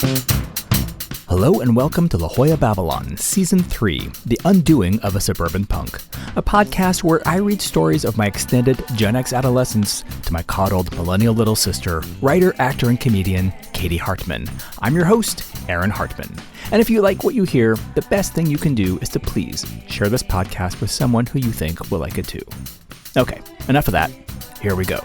Hello and welcome to La Jolla Babylon, Season 3, The Undoing of a Suburban Punk, a podcast where I read stories of my extended Gen X adolescence to my coddled millennial little sister, writer, actor, and comedian, Katie Hartman. I'm your host, Aaron Hartman. And if you like what you hear, the best thing you can do is to please share this podcast with someone who you think will like it too. Okay, enough of that. Here we go.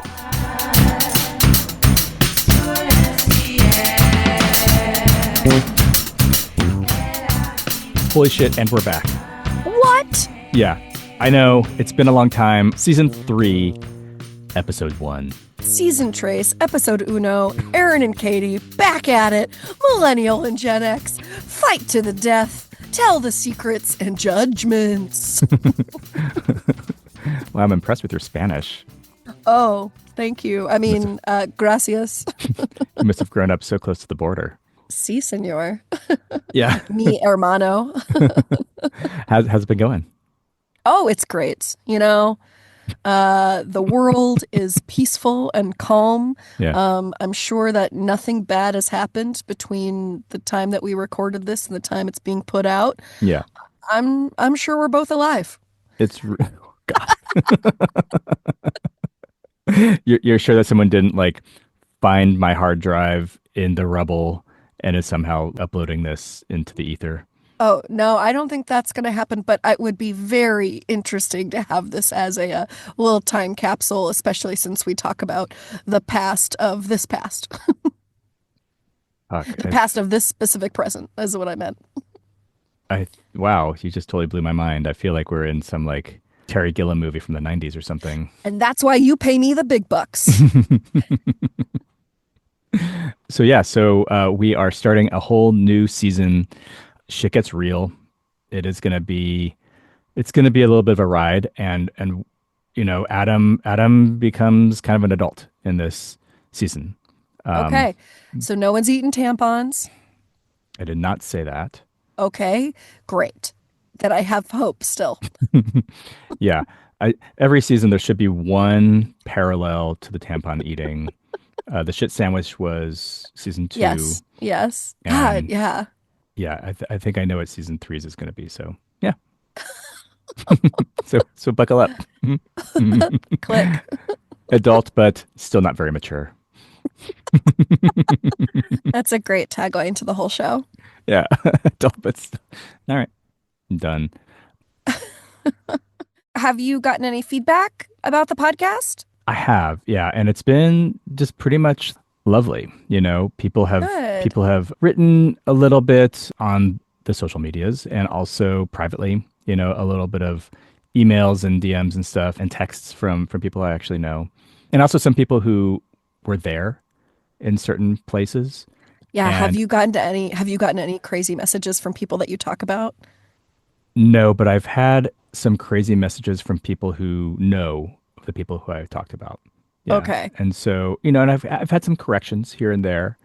Holy shit, and we're back. What? Yeah, I know. It's been a long time. Season 3, Episode 1. Season Trace, Episode Uno, Aaron and Katie, back at it. Millennial and Gen X, fight to the death, tell the secrets and judgments. Well, I'm impressed with your Spanish. Oh, thank you. I mean, gracias. You must have grown up so close to the border. Si, senor. Yeah. Mi hermano. How's it been going? Oh, it's great. You know, the world is peaceful and calm. Yeah. I'm sure that nothing bad has happened between the time that we recorded this and the time it's being put out. Yeah. I'm sure we're both alive. It's God. You're sure that someone didn't like find my hard drive in the rubble and is somehow uploading this into the ether? Oh, no, I don't think that's going to happen, but it would be very interesting to have this as a little time capsule, especially since we talk about the past of this past. The past of this specific present is what I meant. Wow, you just totally blew my mind. I feel like we're in some like Terry Gilliam movie from the 90s or something. And that's why you pay me the big bucks. So we are starting a whole new season. Shit gets real. It's gonna be a little bit of a ride, and you know, Adam becomes kind of an adult in this season. Okay, so no one's eating tampons. I did not say that. Okay, great. That I have hope still. Yeah, every season there should be one parallel to the tampon eating. The shit sandwich was season 2. Yes. God, yeah. Yeah, I think I know what season 3 is going to be. So yeah. so buckle up. Click. Adult, but still not very mature. That's a great tagline to the whole show. Yeah, adult, but still. All right, I'm done. Have you gotten any feedback about the podcast? I have, yeah, and it's been just pretty much lovely. You know, people have written a little bit on the social medias and also privately. You know, a little bit of emails and DMs and stuff and texts from people I actually know, and also some people who were there in certain places. Yeah, have you gotten any crazy messages from people that you talk about? No, but I've had some crazy messages from people who know the people who I've talked about. Yeah. Okay. And so, you know, and I've had some corrections here and there,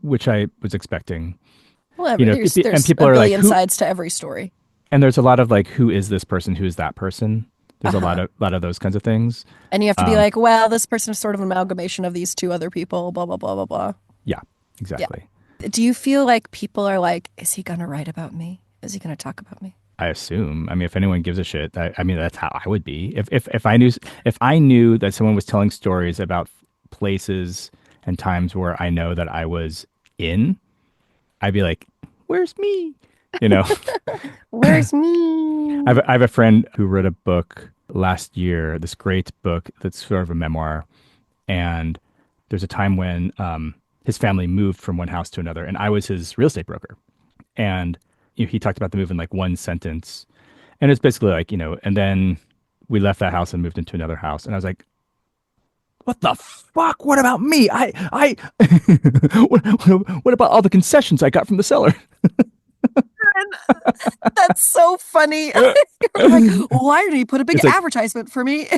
which I was expecting. Well, you know, there's and people a are billion like, sides to every story. And there's a lot of like, who is this person? Who is that person? There's a lot of those kinds of things. And you have to be like, well, this person is sort of an amalgamation of these two other people, blah, blah, blah, blah, blah. Yeah, exactly. Yeah. Do you feel like people are like, is he going to write about me? Is he going to talk about me? I assume. I mean, if anyone gives a shit, I mean, that's how I would be. If I knew that someone was telling stories about places and times where I know that I was in, I'd be like, "Where's me?" You know, where's me? I have a friend who wrote a book last year. This great book that's sort of a memoir, and there's a time when his family moved from one house to another, and I was his real estate broker, and he talked about the move in like one sentence. And it's basically like, you know, and then we left that house and moved into another house. And I was like, what the fuck? What about me? What about all the concessions I got from the seller? That's so funny. Like, why did he put a big advertisement for me?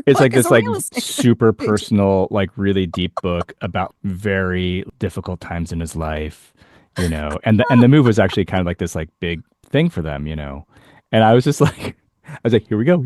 It's like this like super personal, like really deep book about very difficult times in his life, you know, and the move was actually kind of like this like big thing for them, you know. And I was just like, here we go.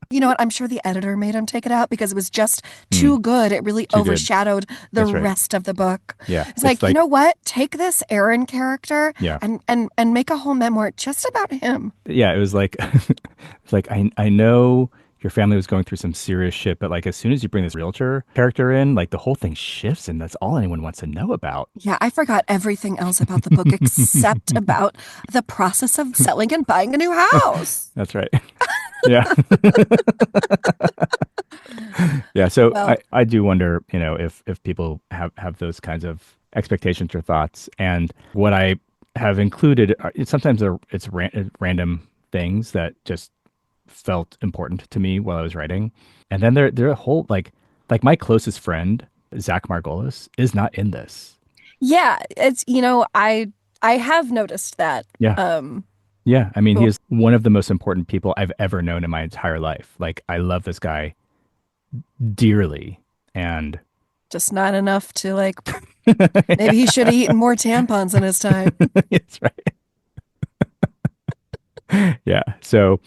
You know what? I'm sure the editor made him take it out because it was just too good. It really Too good. overshadowed the That's right. rest of the book. Yeah. It's like, you know what? Take this Aaron character Yeah. and make a whole memoir just about him. Yeah, it was like it's like I know your family was going through some serious shit, but like as soon as you bring this realtor character in, like the whole thing shifts and that's all anyone wants to know about. Yeah, I forgot everything else about the book except about the process of selling and buying a new house. That's right. Yeah. Yeah. So Well, I do wonder, if people have those kinds of expectations or thoughts. And what I have included, sometimes it's random things that just felt important to me while I was writing. And then there are a whole like my closest friend, Zach Margolis, is not in this. yeah, it's I have noticed that. Yeah. Um, Yeah. I mean, he cool. is one of the most important people I've ever known in my entire life. Like I love this guy dearly. And Just not enough to like maybe he should have eaten more tampons in his time. That's right. Yeah. So,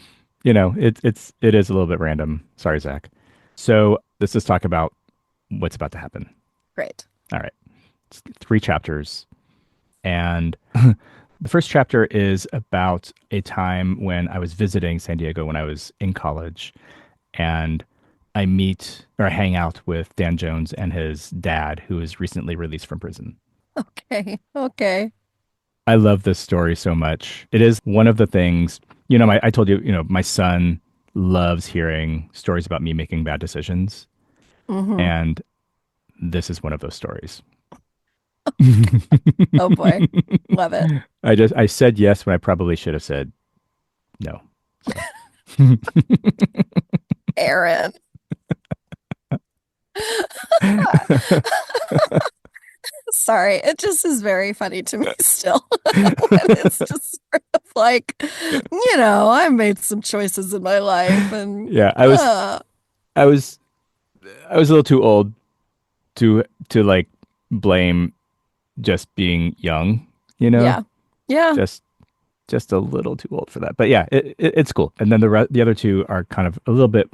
it is a little bit random. Sorry, Zach. So let's just talk about what's about to happen. Great. All right. It's 3 chapters. And the first chapter is about a time when I was visiting San Diego when I was in college. And I hang out with Dan Jones and his dad, who was recently released from prison. Okay. Okay. I love this story so much. It is one of the things, I told you, my son loves hearing stories about me making bad decisions. Hmm. And this is one of those stories. Oh boy. Love it. I said yes when I probably should have said no. So. Aaron. Sorry, it just is very funny to me still. When it's just sort of like, I made some choices in my life and Yeah, I was I was a little too old to like blame just being young, yeah. Yeah. just just a little too old for that. But yeah, it's cool. And then the other two are kind of a little bit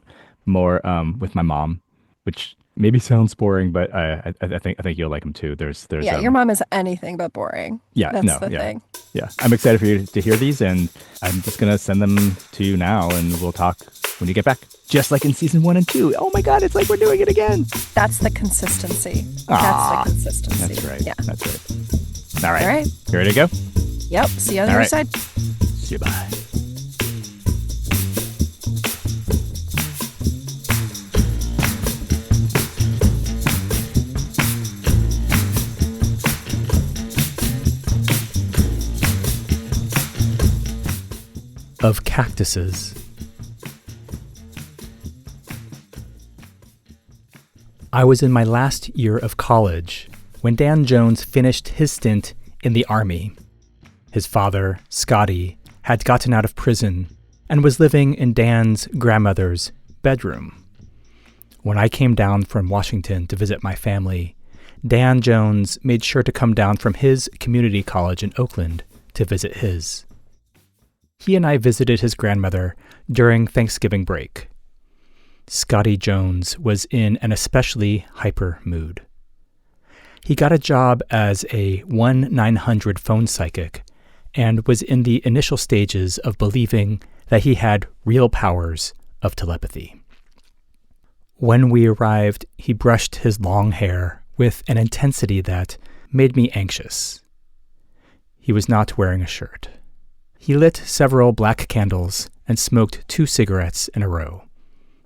more with my mom, which maybe sounds boring, but I think you'll like them too. There's Yeah, your mom is anything but boring. yeah, That's no, the yeah. thing. Yeah, I'm excited for you to hear these, and I'm just gonna send them to you now, and we'll talk when you get back. Just like in season 1 and 2. Oh my God, it's like we're doing it again. That's the consistency. Ah, That's the consistency. That's right. Yeah. That's right. All right. All right. You ready to go? Yep. See you on the All other right. side. See you. Bye. Of Cactuses. I was in my last year of college when Dan Jones finished his stint in the Army. His father, Scotty, had gotten out of prison and was living in Dan's grandmother's bedroom. When I came down from Washington to visit my family, Dan Jones made sure to come down from his community college in Oakland to visit his. He and I visited his grandmother during Thanksgiving break. Scotty Jones was in an especially hyper mood. He got a job as a 1-900 phone psychic and was in the initial stages of believing that he had real powers of telepathy. When we arrived, he brushed his long hair with an intensity that made me anxious. He was not wearing a shirt. He lit several black candles and smoked 2 cigarettes in a row.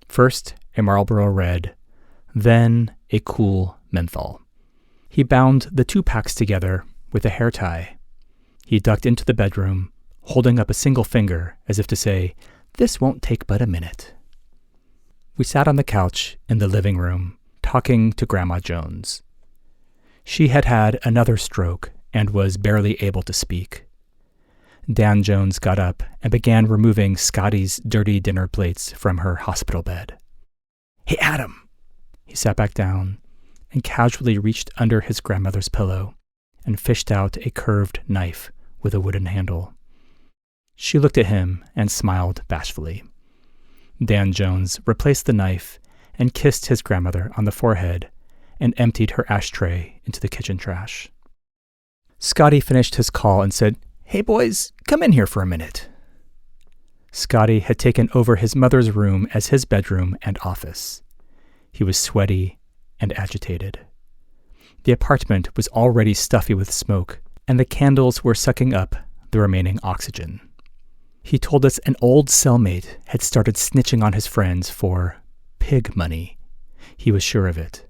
First, a Marlboro Red, then a cool menthol. He bound the 2 packs together with a hair tie. He ducked into the bedroom, holding up a single finger as if to say, "This won't take but a minute." We sat on the couch in the living room, talking to Grandma Jones. She had had another stroke and was barely able to speak. Dan Jones got up and began removing Scotty's dirty dinner plates from her hospital bed. "Hey, Adam!" He sat back down and casually reached under his grandmother's pillow and fished out a curved knife with a wooden handle. She looked at him and smiled bashfully. Dan Jones replaced the knife and kissed his grandmother on the forehead and emptied her ashtray into the kitchen trash. Scotty finished his call and said, "Hey boys, come in here for a minute." Scotty had taken over his mother's room as his bedroom and office. He was sweaty and agitated. The apartment was already stuffy with smoke, and the candles were sucking up the remaining oxygen. He told us an old cellmate had started snitching on his friends for pig money. He was sure of it.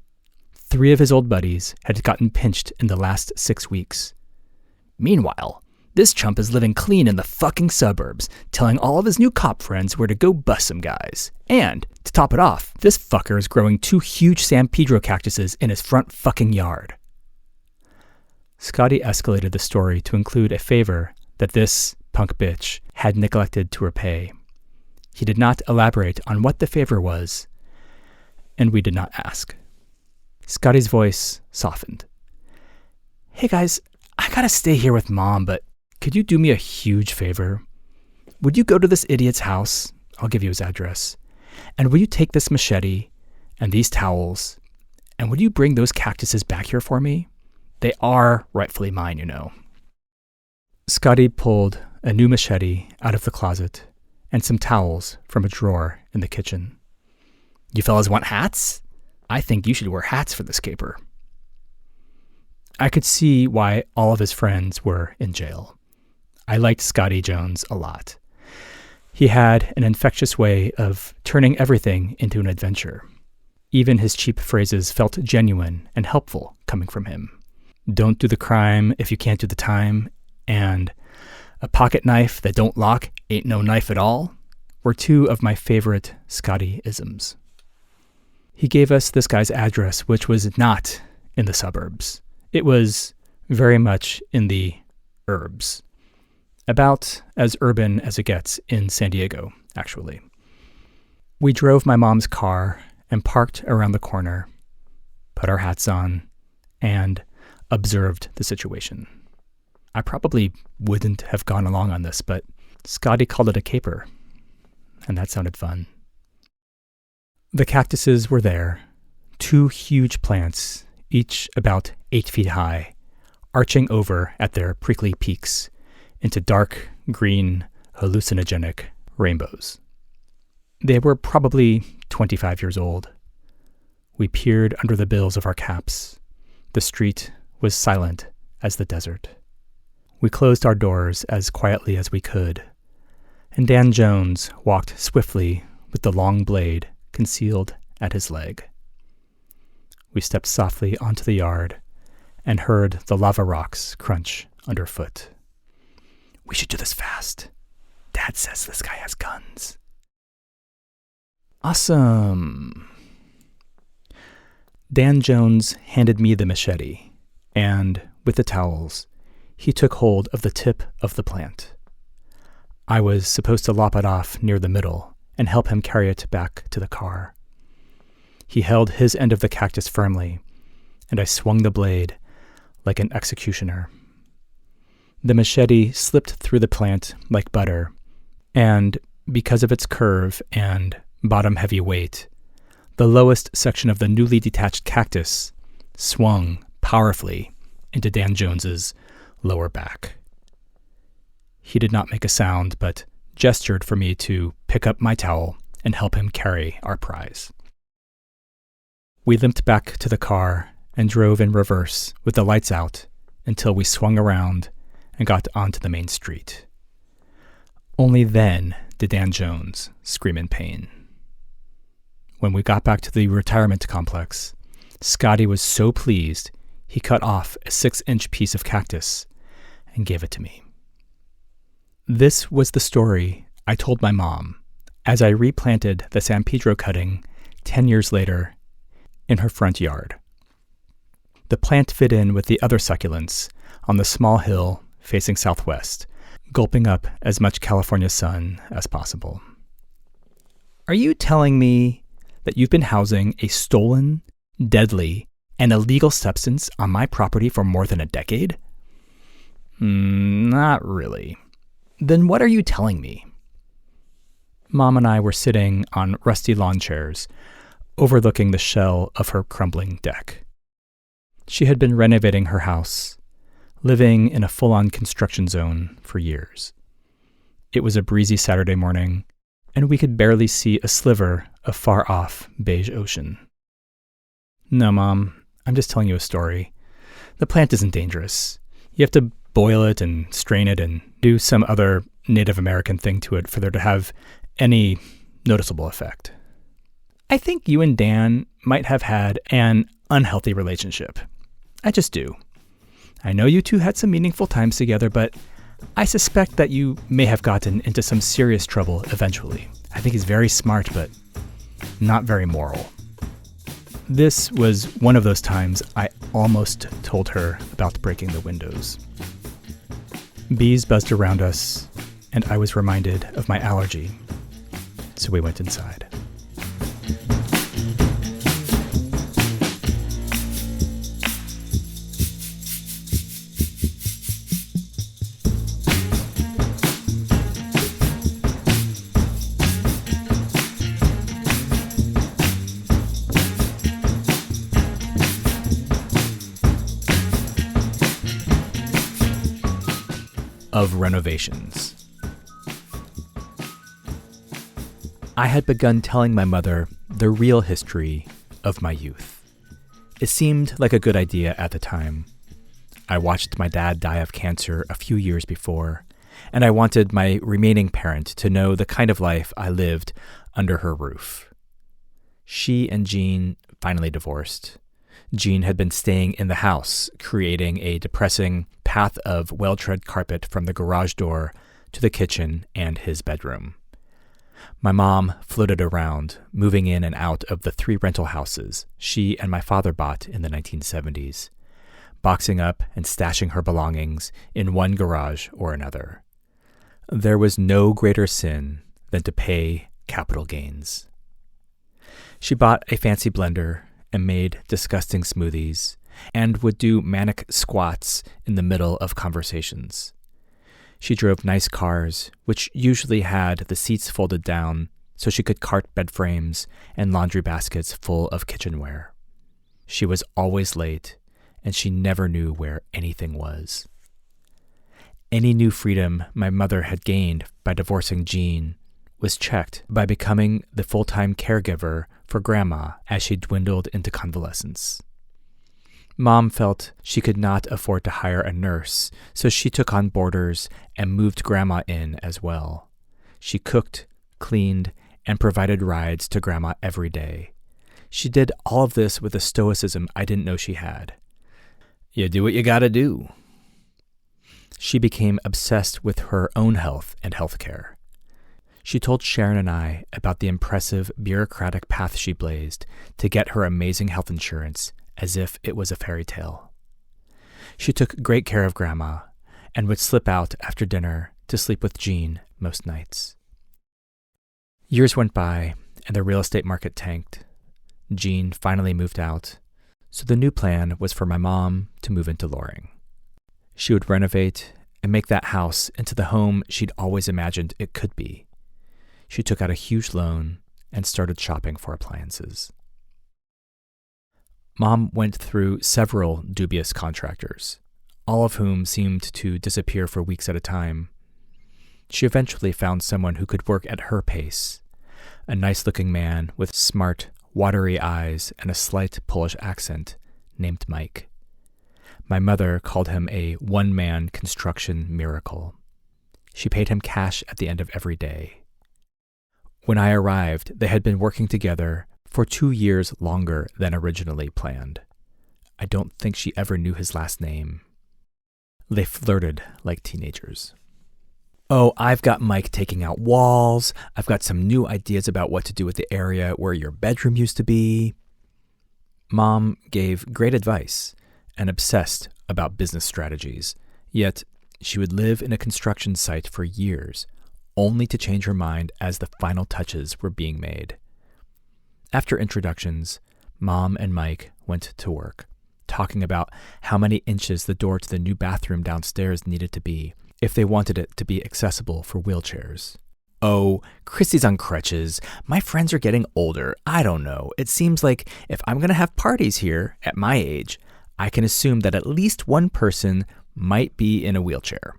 3 of his old buddies had gotten pinched in the last 6 weeks. Meanwhile, this chump is living clean in the fucking suburbs, telling all of his new cop friends where to go bust some guys. And, to top it off, this fucker is growing 2 huge San Pedro cactuses in his front fucking yard. Scotty escalated the story to include a favor that this punk bitch had neglected to repay. He did not elaborate on what the favor was, and we did not ask. Scotty's voice softened. "Hey guys, I gotta stay here with Mom, but could you do me a huge favor? Would you go to this idiot's house? I'll give you his address. And will you take this machete and these towels, and would you bring those cactuses back here for me? They are rightfully mine, you know." Scotty pulled a new machete out of the closet and some towels from a drawer in the kitchen. "You fellas want hats? I think you should wear hats for this caper." I could see why all of his friends were in jail. I liked Scotty Jones a lot. He had an infectious way of turning everything into an adventure. Even his cheap phrases felt genuine and helpful coming from him. "Don't do the crime if you can't do the time," and "a pocket knife that don't lock ain't no knife at all" were 2 of my favorite Scotty-isms. He gave us this guy's address, which was not in the suburbs. It was very much in the urbs. About as urban as it gets in San Diego, actually. We drove my mom's car and parked around the corner, put our hats on, and observed the situation. I probably wouldn't have gone along on this, but Scotty called it a caper, and that sounded fun. The cactuses were there, 2 huge plants, each about 8 feet high, arching over at their prickly peaks into dark green hallucinogenic rainbows. They were probably 25 years old. We peered under the bills of our caps. The street was silent as the desert. We closed our doors as quietly as we could, and Dan Jones walked swiftly with the long blade concealed at his leg. We stepped softly onto the yard and heard the lava rocks crunch underfoot. "We should do this fast. Dad says this guy has guns." Awesome. Dan Jones handed me the machete, and with the towels, he took hold of the tip of the plant. I was supposed to lop it off near the middle and help him carry it back to the car. He held his end of the cactus firmly, and I swung the blade like an executioner. The machete slipped through the plant like butter, and because of its curve and bottom-heavy weight, the lowest section of the newly detached cactus swung powerfully into Dan Jones's lower back. He did not make a sound, but gestured for me to pick up my towel and help him carry our prize. We limped back to the car and drove in reverse with the lights out until we swung around and got onto the main street. Only then did Dan Jones scream in pain. When we got back to the retirement complex, Scotty was so pleased he cut off a 6-inch piece of cactus and gave it to me. This was the story I told my mom as I replanted the San Pedro cutting 10 years later in her front yard. The plant fit in with the other succulents on the small hill facing southwest, gulping up as much California sun as possible. Are you telling me that you've been housing a stolen, deadly, and illegal substance on my property for more than a decade? Not really. Then what are you telling me? Mom and I were sitting on rusty lawn chairs, overlooking the shell of her crumbling deck. She had been renovating her house, living in a full-on construction zone for years. It was a breezy Saturday morning, and we could barely see a sliver of far-off beige ocean. "No, Mom, I'm just telling you a story. The plant isn't dangerous. You have to boil it and strain it and do some other Native American thing to it for there to have any noticeable effect. I think you and Dan might have had an unhealthy relationship. I just do. I know you two had some meaningful times together, but I suspect that you may have gotten into some serious trouble eventually. I think he's very smart, but not very moral." This was one of those times I almost told her about breaking the windows. Bees buzzed around us, and I was reminded of my allergy, so we went inside. Of renovations. I had begun telling my mother the real history of my youth. It seemed like a good idea at the time. I watched my dad die of cancer a few years before, and I wanted my remaining parent to know the kind of life I lived under her roof. She and Jean finally divorced. Jean had been staying in the house, creating a depressing path of well-tread carpet from the garage door to the kitchen and his bedroom. My mom floated around, moving in and out of the 3 rental houses she and my father bought in the 1970s, boxing up and stashing her belongings in one garage or another. There was no greater sin than to pay capital gains. She bought a fancy blender and made disgusting smoothies, and would do manic squats in the middle of conversations. She drove nice cars, which usually had the seats folded down so she could cart bed frames and laundry baskets full of kitchenware. She was always late, and she never knew where anything was. Any new freedom my mother had gained by divorcing Jean was checked by becoming the full-time caregiver for Grandma as she dwindled into convalescence. Mom felt she could not afford to hire a nurse, so she took on boarders and moved Grandma in as well. She cooked, cleaned, and provided rides to Grandma every day. She did all of this with a stoicism I didn't know she had. You do what you gotta do. She became obsessed with her own health and healthcare. She told Sharon and I about the impressive bureaucratic path she blazed to get her amazing health insurance as if it was a fairy tale. She took great care of Grandma and would slip out after dinner to sleep with Jean most nights. Years went by and the real estate market tanked. Jean finally moved out, so the new plan was for my mom to move into Loring. She would renovate and make that house into the home she'd always imagined it could be. She took out a huge loan and started shopping for appliances. Mom went through several dubious contractors, all of whom seemed to disappear for weeks at a time. She eventually found someone who could work at her pace, a nice-looking man with smart, watery eyes and a slight Polish accent named Mike. My mother called him a one-man construction miracle. She paid him cash at the end of every day. When I arrived, they had been working together for 2 years longer than originally planned. I don't think she ever knew his last name. They flirted like teenagers. Oh, I've got Mike taking out walls. I've got some new ideas about what to do with the area where your bedroom used to be. Mom gave great advice and obsessed about business strategies, yet she would live in a construction site for years, only to change her mind as the final touches were being made. After introductions, Mom and Mike went to work, talking about how many inches the door to the new bathroom downstairs needed to be if they wanted it to be accessible for wheelchairs. Oh, Christy's on crutches. My friends are getting older. I don't know. It seems like if I'm going to have parties here at my age, I can assume that at least one person might be in a wheelchair.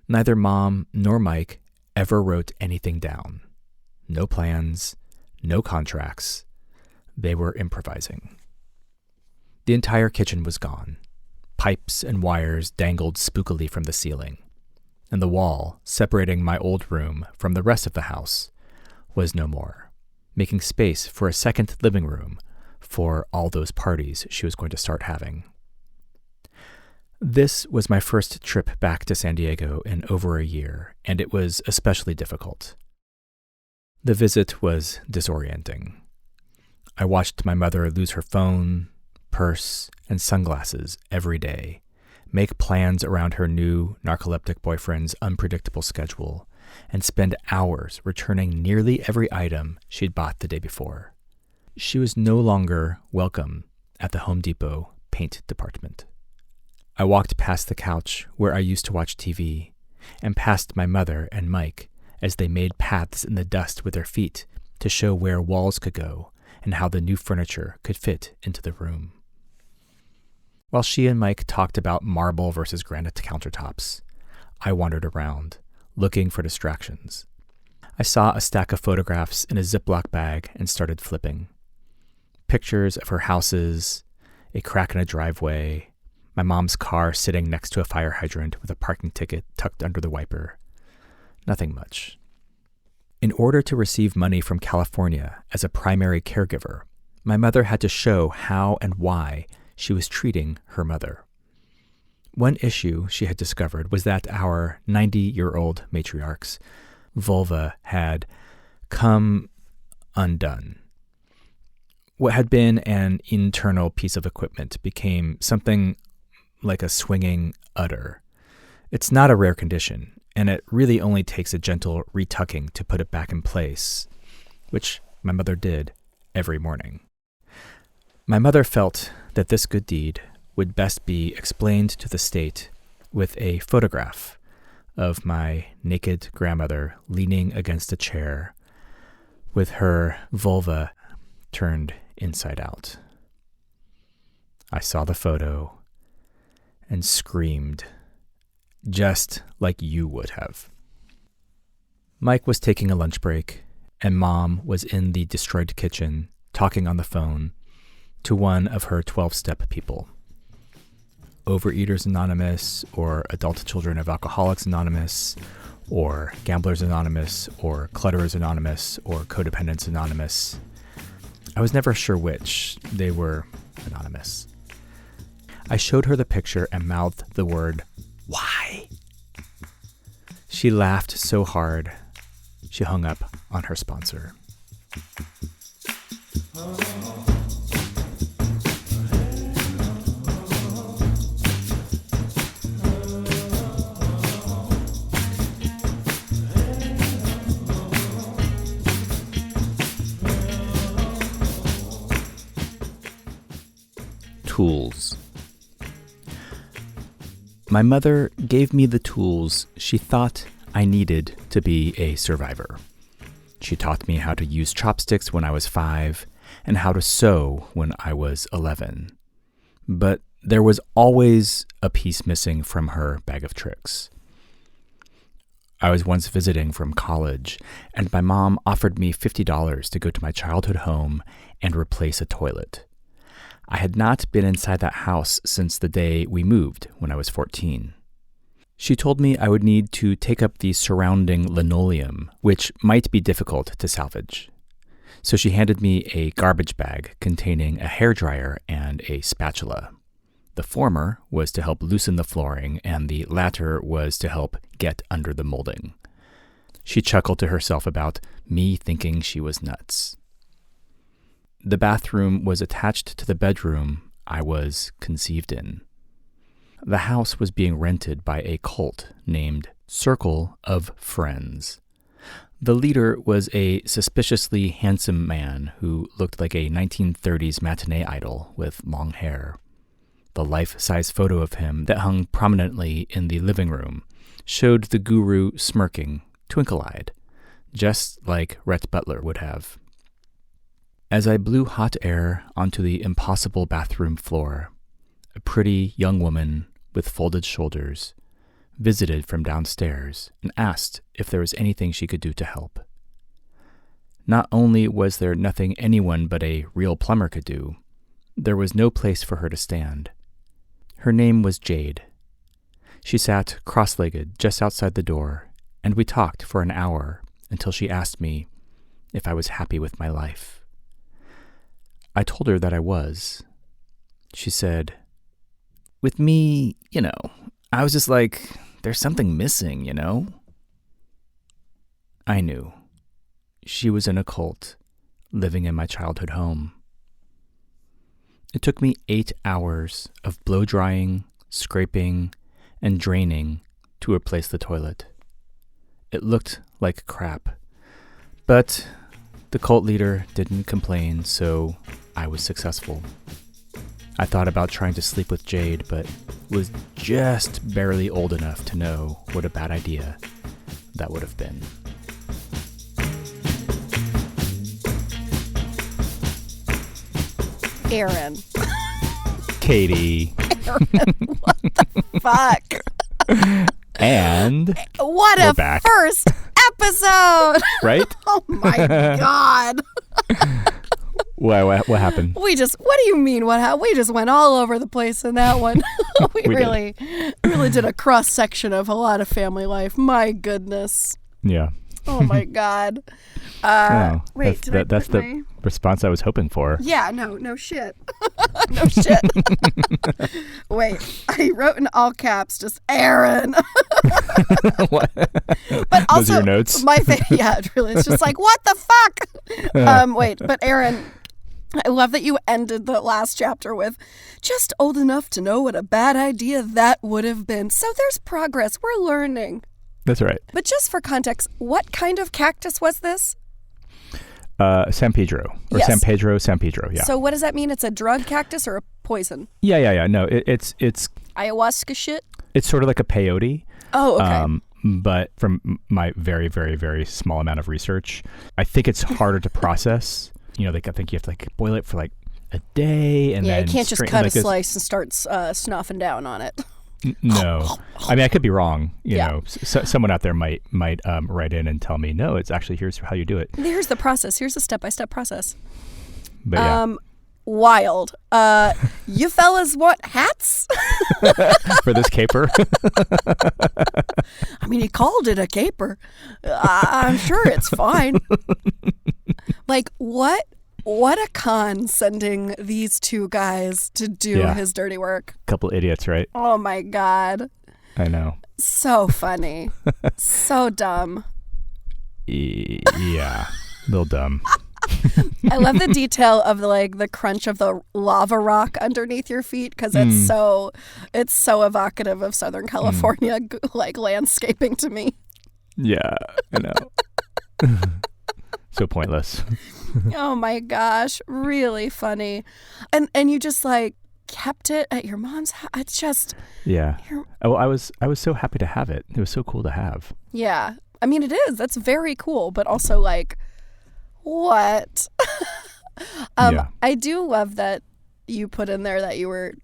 Neither Mom nor Mike ever wrote anything down. No plans, no contracts. They were improvising. The entire kitchen was gone. Pipes and wires dangled spookily from the ceiling, and the wall separating my old room from the rest of the house was no more, making space for a second living room for all those parties she was going to start having. This was my first trip back to San Diego in over a year, and it was especially difficult. The visit was disorienting. I watched my mother lose her phone, purse, and sunglasses every day, make plans around her new narcoleptic boyfriend's unpredictable schedule, and spend hours returning nearly every item she'd bought the day before. She was no longer welcome at the Home Depot paint department. I walked past the couch where I used to watch TV, and past my mother and Mike as they made paths in the dust with their feet to show where walls could go and how the new furniture could fit into the room. While she and Mike talked about marble versus granite countertops, I wandered around, looking for distractions. I saw a stack of photographs in a Ziploc bag and started flipping. Pictures of her houses, a crack in a driveway, my mom's car sitting next to a fire hydrant with a parking ticket tucked under the wiper. Nothing much. In order to receive money from California as a primary caregiver, my mother had to show how and why she was treating her mother. One issue she had discovered was that our 90-year-old matriarch's vulva had come undone. What had been an internal piece of equipment became something like a swinging udder. It's not a rare condition, and it really only takes a gentle retucking to put it back in place, which my mother did every morning. My mother felt that this good deed would best be explained to the state with a photograph of my naked grandmother leaning against a chair with her vulva turned inside out. I saw the photo and screamed, just like you would have. Mike was taking a lunch break, and Mom was in the destroyed kitchen talking on the phone to one of her 12-step people. Overeaters Anonymous, or Adult Children of Alcoholics Anonymous, or Gamblers Anonymous, or Clutterers Anonymous, or Codependents Anonymous. I was never sure which. They were anonymous. I showed her the picture and mouthed the word, "Why?" She laughed so hard, she hung up on her sponsor. Tools. My mother gave me the tools she thought I needed to be a survivor. She taught me how to use chopsticks when I was 5 and how to sew when I was 11. But there was always a piece missing from her bag of tricks. I was once visiting from college, and my mom offered me $50 to go to my childhood home and replace a toilet. I had not been inside that house since the day we moved when I was 14. She told me I would need to take up the surrounding linoleum, which might be difficult to salvage. So she handed me a garbage bag containing a hairdryer and a spatula. The former was to help loosen the flooring, and the latter was to help get under the molding. She chuckled to herself about me thinking she was nuts. The bathroom was attached to the bedroom I was conceived in. The house was being rented by a cult named Circle of Friends. The leader was a suspiciously handsome man who looked like a 1930s matinee idol with long hair. The life-size photo of him that hung prominently in the living room showed the guru smirking twinkle-eyed, just like Rhett Butler would have. As I blew hot air onto the impossible bathroom floor, a pretty young woman with folded shoulders visited from downstairs and asked if there was anything she could do to help. Not only was there nothing anyone but a real plumber could do, there was no place for her to stand. Her name was Jade. She sat cross-legged just outside the door, and we talked for an hour until she asked me if I was happy with my life. I told her that I was. She said, "With me, I was just like, there's something missing, I knew. She was in a cult, living in my childhood home. It took me 8 hours of blow-drying, scraping, and draining to replace the toilet. It looked like crap, but the cult leader didn't complain, so I was successful. I thought about trying to sleep with Jade, but was just barely old enough to know what a bad idea that would have been." Aaron. Katie. Aaron, what the fuck? And what we're a back. First episode! Right? Oh my God. What happened? What do you mean what happened? We just went all over the place in that one. we really did a cross section of a lot of family life. My goodness. Yeah. Oh my God. Wait, that's the response I was hoping for. Yeah, no shit. No shit. Wait, I wrote in all caps just Aaron. What? But also, those are your notes? Yeah, it really. It's just like, what the fuck? Wait, but Aaron, I love that you ended the last chapter with just old enough to know what a bad idea that would have been. So there's progress. We're learning. That's right. But just for context, what kind of cactus was this? San Pedro. Or Yes. San Pedro, yeah. So what does that mean? It's a drug cactus or a poison? Yeah. No, it's Ayahuasca shit? it's sort of like a peyote. Oh, okay. But from my very, very, very small amount of research, I think it's harder to process. I think you have to boil it for a day, and then you can't just cut a this. slice and start snuffing down on it. No, I mean I could be wrong. Yeah. Someone out there might write in and tell me, no, it's actually here's how you do it. Here's the process. Here's the step-by-step process. But yeah, wild. You fellas want hats? for this caper. I mean, he called it a caper. I'm sure it's fine. What a con sending these two guys to do his dirty work. Couple idiots, right? Oh my God. I know. So funny. So dumb. Yeah, a little dumb. I love the detail of the crunch of the lava rock underneath your feet because it's so evocative of Southern California landscaping to me. Yeah, I know. So pointless. Oh my gosh, really funny. And you just kept it at your mom's house. It's just Oh, I was so happy to have it. It was so cool to have. Yeah. I mean, it is. That's very cool, but also what? I do love that you put in there that you were,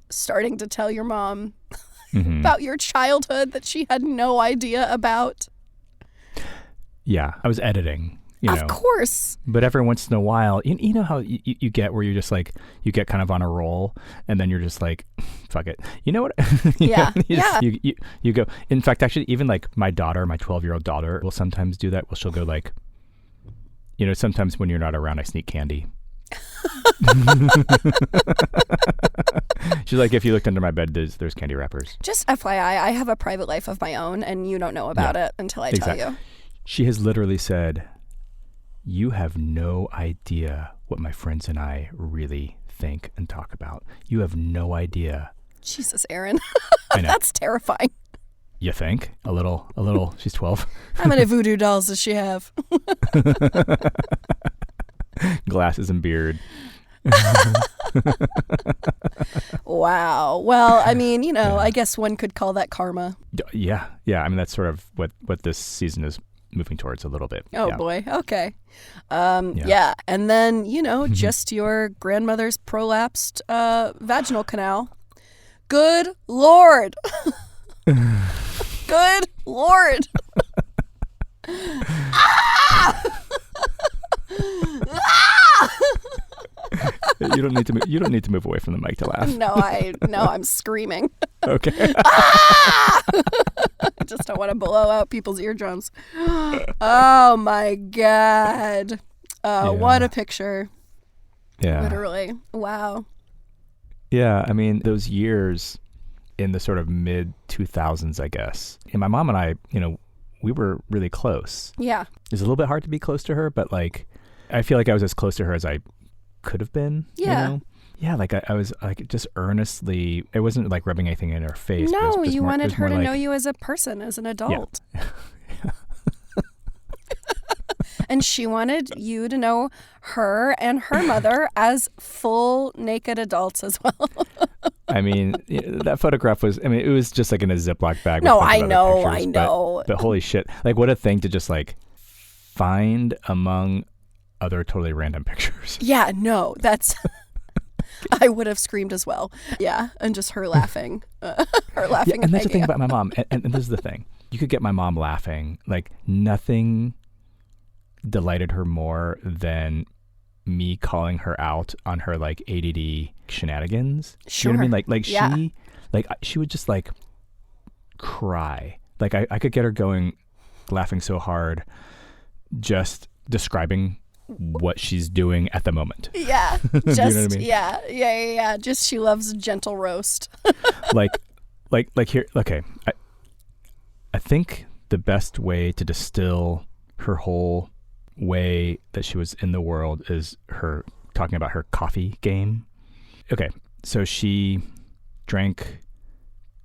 starting to tell your mom about your childhood that she had no idea about. Yeah, I was editing. Of course. But every once in a while, you know how you get where you're just you get kind of on a roll and then you're just fuck it. You know what? You go. In fact, actually, even my daughter, my 12-year-old daughter will sometimes do that. Well, she'll go sometimes when you're not around, I sneak candy. She's like, if you looked under my bed, there's candy wrappers. Just FYI, I have a private life of my own and you don't know about it until I tell you. She has literally said, "You have no idea what my friends and I really think and talk about. You have no idea." Jesus, Aaron. I know. That's terrifying. You think? A little. She's 12. How many voodoo dolls does she have? Glasses and beard. Wow. Wow. Well, I mean, I guess one could call that karma. Yeah. I mean, that's sort of what this season is moving towards a little bit. Oh, boy. Okay. Yeah. And then, just your grandmother's prolapsed vaginal canal. Good Lord. Good Lord. You don't need to move away from the mic to laugh. No, I'm screaming. Okay. I just don't want to blow out people's eardrums. Oh my God. What a picture. Yeah. Literally. Wow. Yeah, I mean, those years in the sort of mid 2000s, I guess. And my mom and I, we were really close. Yeah. It's a little bit hard to be close to her, but like, I feel like I was as close to her as I could have been. Yeah. Yeah, like I was like just earnestly, it wasn't like rubbing anything in her face. No, you wanted her to know you as a person, as an adult. Yeah. And she wanted you to know her and her mother as full naked adults as well. I mean, that photograph was, it was just like in a Ziploc bag. No, with I a bunch of other know. pictures, But holy shit. Like, what a thing to just like find among other totally random pictures. Yeah, no, that's... I would have screamed as well. Yeah, and just her laughing. Her laughing. Yeah, and that's the thing about my mom. And this is the thing. You could get my mom laughing. Like, nothing delighted her more than me calling her out on her like ADD shenanigans. Sure. You know what I mean? Yeah. She would just like cry. Like I could get her going, laughing so hard, just describing what she's doing at the moment. Yeah. Just, you know what I mean? Yeah. Just she loves gentle roast. like here. Okay. I think the best way to distill her whole way that she was in the world is her talking about her coffee game. Okay, so she drank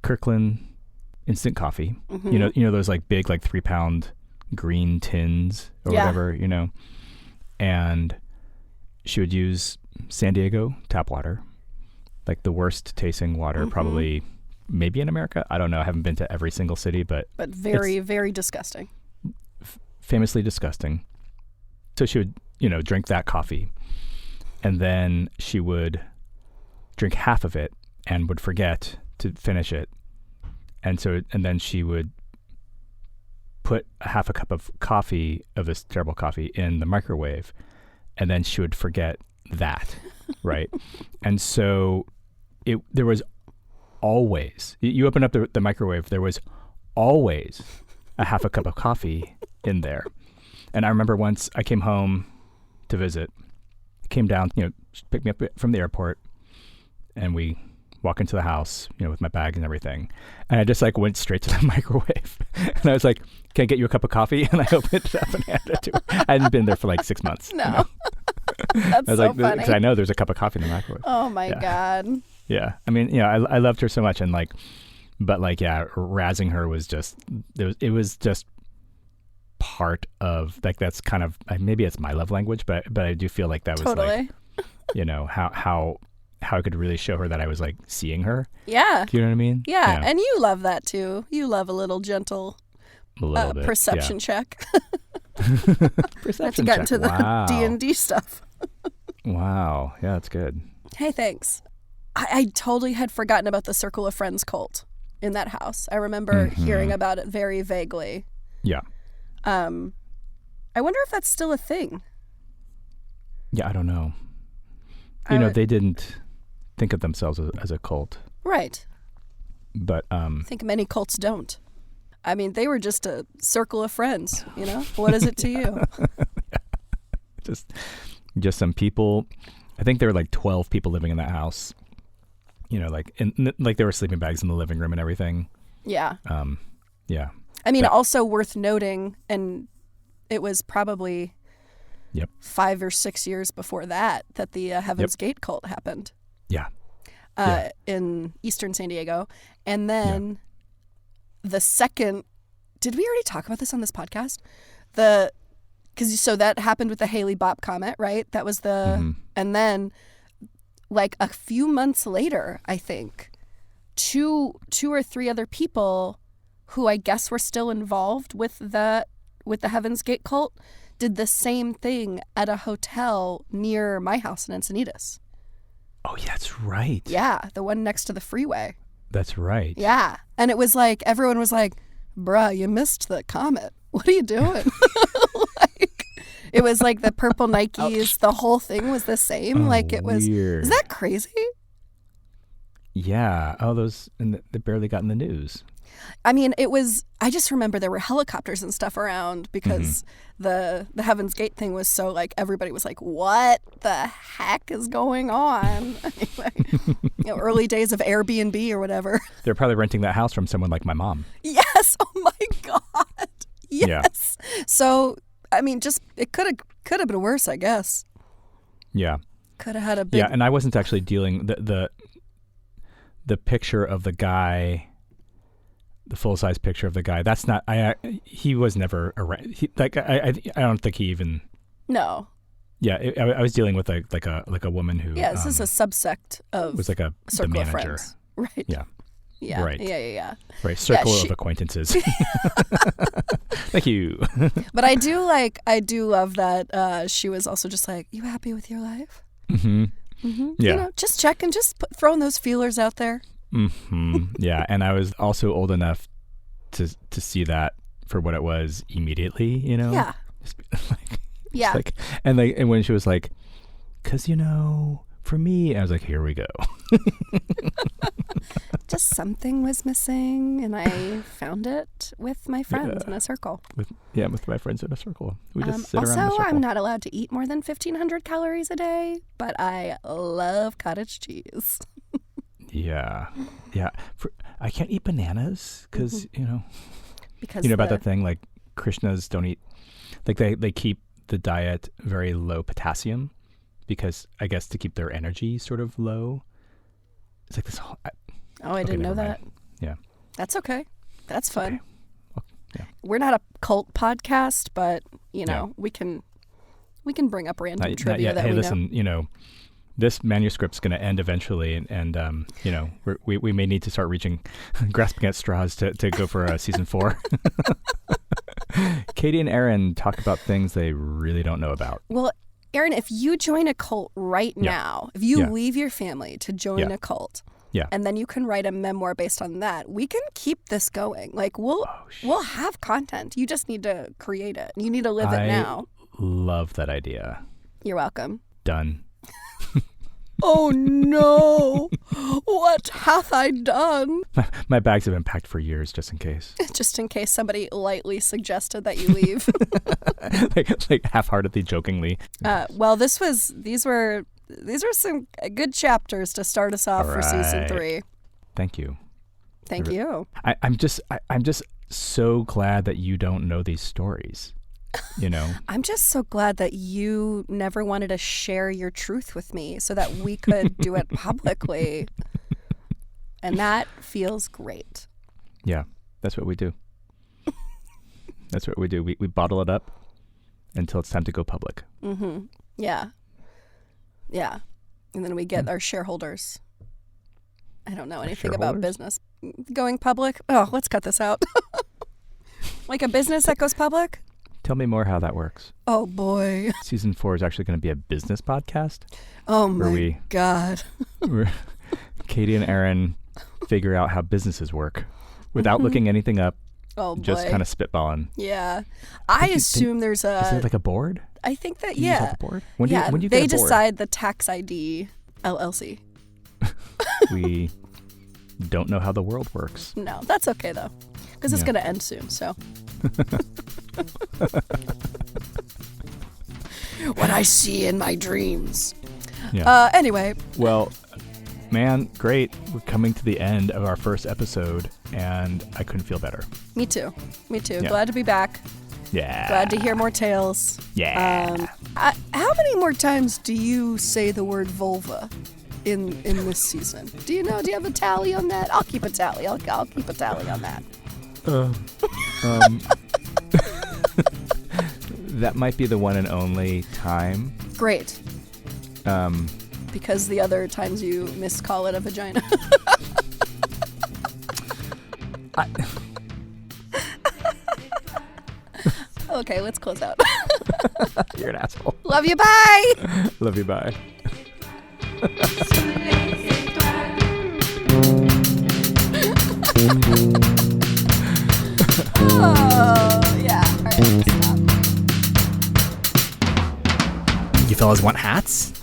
Kirkland instant coffee. Mm-hmm. You know those like big like 3-pound green tins or whatever, and she would use San Diego tap water, like the worst tasting water probably maybe in America. I don't know. I haven't been to every single city, but very, very disgusting. Famously disgusting. So she would, drink that coffee, and then she would drink half of it and would forget to finish it. And then she would put half a cup of coffee, of this terrible coffee, in the microwave, and then she would forget that, right? And so there was always, you open up the microwave, there was always a half a cup of coffee in there. And I remember once I came home to visit, came down, she picked me up from the airport, and we walk into the house, with my bag and everything. And I just like went straight to the microwave. And I was like, can I get you a cup of coffee? And I opened it up and handed it to her. I hadn't been there for like 6 months. No. That's I was so like, funny. because I know there's a cup of coffee in the microwave. Oh my God. Yeah. I mean, I loved her so much, and like, but like, yeah, razzing her was just, it was just part of like, that's kind of, maybe it's my love language, but I do feel like that was totally. Like, how I could really show her that I was like seeing her. Yeah. Do you know what I mean? Yeah. And you love that too. You love a little gentle bit, perception check. Perception get check. into the D&D stuff. Wow. Yeah, that's good. Hey, thanks. I totally had forgotten about the Circle of Friends cult in that house. I remember hearing about it very vaguely. Yeah. I wonder if that's still a thing. Yeah, I don't know. They didn't think of themselves as a cult. Right. But I think many cults don't. I mean, they were just a circle of friends, What is it to you? Just some people. I think there were like 12 people living in that house. Like there were sleeping bags in the living room and everything. Yeah. Yeah. I mean, also worth noting, and it was probably 5 or 6 years before that the Heaven's Gate cult happened. Yeah. In Eastern San Diego. And then the second, did we already talk about this on this podcast? So that happened with the Haley-Bopp comet, right? That was and then like a few months later, I think, two or three other people who I guess were still involved with the Heaven's Gate cult did the same thing at a hotel near my house in Encinitas. Oh, yeah, that's right. Yeah, the one next to the freeway. That's right. Yeah. And it was like, everyone was like, bruh, you missed the comet. What are you doing? Like, it was like the purple Nikes. The whole thing was the same. Like it was. Weird. Is that crazy? Yeah. Oh, those, and they barely got in the news. I mean, it was, I just remember there were helicopters and stuff around because the Heaven's Gate thing was so like, everybody was like, what the heck is going on? Anyway, early days of Airbnb or whatever. They're probably renting that house from someone like my mom. Yes. Oh my God. Yes. Yeah. So, I mean, just, it could have been worse, I guess. Yeah. Could have had a big. Yeah. And I wasn't actually dealing, the picture of the guy, the full-size picture of the guy, that's not, he was never around. I don't think he even. No. Yeah, I was dealing with like a woman who. Yeah, this is a subsect of. Was like the manager. Friends. Right. Yeah. Yeah. Right. Yeah. Right. Circle of acquaintances. Thank you. But I do love that she was also just like, you happy with your life? Mm-hmm. Mm-hmm. Yeah. You know, just checking, just throwing those feelers out there. Mm-hmm. Yeah. And I was also old enough to see that for what it was immediately, you know? Yeah. Yeah. And when she was like, 'cause, you know, for me, I was like, here we go. Just something was missing, and I found it with my friends in a circle. With my friends in a circle. We just sit around in a also, circle. I'm not allowed to eat more than 1,500 calories a day, but I love cottage cheese. Yeah. I can't eat bananas because, Because you know about that thing, like Krishnas don't eat, like they keep the diet very low potassium because I guess to keep their energy sort of low. It's like this whole... I didn't know that. Yeah. That's okay. That's fun. Okay. Well, yeah. We're not a cult podcast, but, we can bring up random trivia that we know. This manuscript's going to end eventually, and we may need to start grasping at straws to go for season 4. Katie and Aaron talk about things they really don't know about. Well, Aaron, if you join a cult right now, if you leave your family to join a cult, and then you can write a memoir based on that, we can keep this going. Like we'll have content. You just need to create it. You need to live it now. Love that idea. You're welcome. Done. Oh no! What hath I done? My bags have been packed for years, just in case. Just in case somebody lightly suggested that you leave. like half-heartedly, jokingly. Well, these were some good chapters to start us off for season 3. Thank you. Thank you. I'm just so glad that you don't know these stories. I'm just so glad that you never wanted to share your truth with me so that we could do it publicly. And that feels great. Yeah, that's what we do. That's what we do. We bottle it up until it's time to go public. Mm-hmm. Yeah. Yeah. And then we get our shareholders. I don't know anything about business going public. Oh, let's cut this out. Like a business that goes public? Tell me more how that works. Oh, boy. Season 4 is actually going to be a business podcast. Oh, my God. Where Katie and Aaron figure out how businesses work without looking anything up. Oh, boy. Just kind of spitballing. Yeah. I assume there's a... Is there like a board? I think that, Do you have a board? When do you get they a board? decide the tax ID LLC. We don't know how the world works. No, that's okay, though. Because it's going to end soon, so... What I see in my dreams. Yeah. Anyway. Well, man, great. We're coming to the end of our first episode, and I couldn't feel better. Me too. Yeah. Glad to be back. Yeah. Glad to hear more tales. Yeah. How many more times do you say the word vulva in this season? Do you know? Do you have a tally on that? I'll keep a tally. I'll keep a tally on that. That might be the one and only time. Great. because the other times you miscall it a vagina. Okay, let's close out. You're an asshole. Love you, bye! Love you, bye. Oh, yeah. All right, stop. You fellas want hats?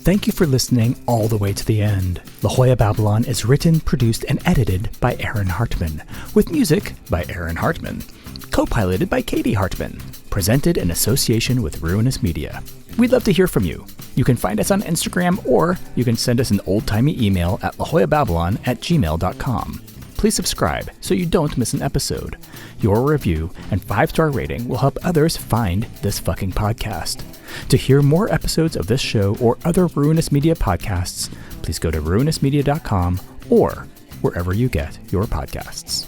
Thank you for listening all the way to the end. La Jolla Babylon is written, produced, and edited by Aaron Hartman, with music by Aaron Hartman, co-piloted by Katie Hartman, presented in association with Ruinous Media. We'd love to hear from you. You can find us on Instagram, or you can send us an old-timey email at lajollababylon@gmail.com. Please subscribe so you don't miss an episode. Your review and 5-star rating will help others find this fucking podcast. To hear more episodes of this show or other Ruinous Media podcasts, please go to ruinousmedia.com or wherever you get your podcasts.